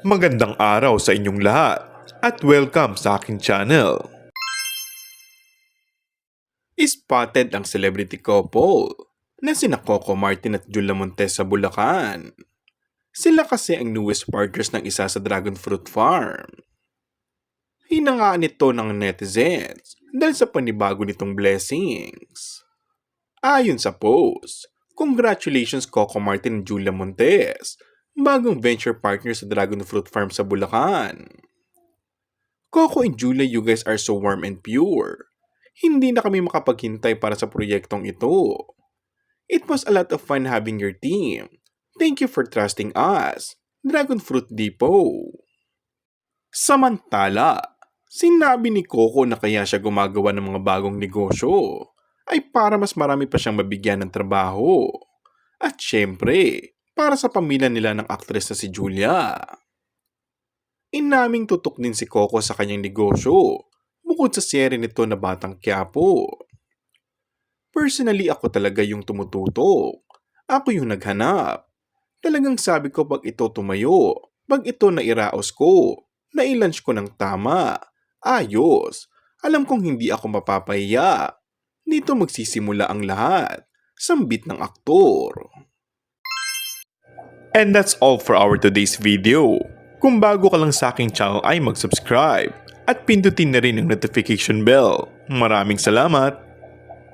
Magandang araw sa inyong lahat at welcome sa aking channel. Spotted ang celebrity couple na sina Coco Martin at Julia Montes sa Bulacan. Sila kasi ang newest partners ng isa sa dragon fruit farm. Hinangaan ito ng netizens dahil sa panibago nitong blessings. Ayon sa post, congratulations Coco Martin and Julia Montes, bagong venture partner sa dragon fruit farm sa Bulacan. Coco and Julia, you guys are so warm and pure. Hindi na kami makapaghintay para sa proyektong ito. It was a lot of fun having your team. Thank you for trusting us, Dragon Fruit Depot. Samantala, sinabi ni Coco na kaya siya gumagawa ng mga bagong negosyo ay para mas marami pa siyang mabigyan ng trabaho. At syempre, para sa pamilya nila ng aktres na si Julia. Inaming tutok din si Coco sa kanyang negosyo, bukod sa serye nito na Batang Quiapo. Personally, ako talaga yung tumututok. Ako yung naghanap. Talagang sabi ko pag ito tumayo, pag ito nairaos ko, nailunch ko ng tama, ayos. Alam kong hindi ako mapapahiya. Dito magsisimula ang lahat. Sambit ng aktor. And that's all for our today's video. Kung bago ka lang sa aking channel ay mag-subscribe at pindutin na rin ang notification bell. Maraming salamat!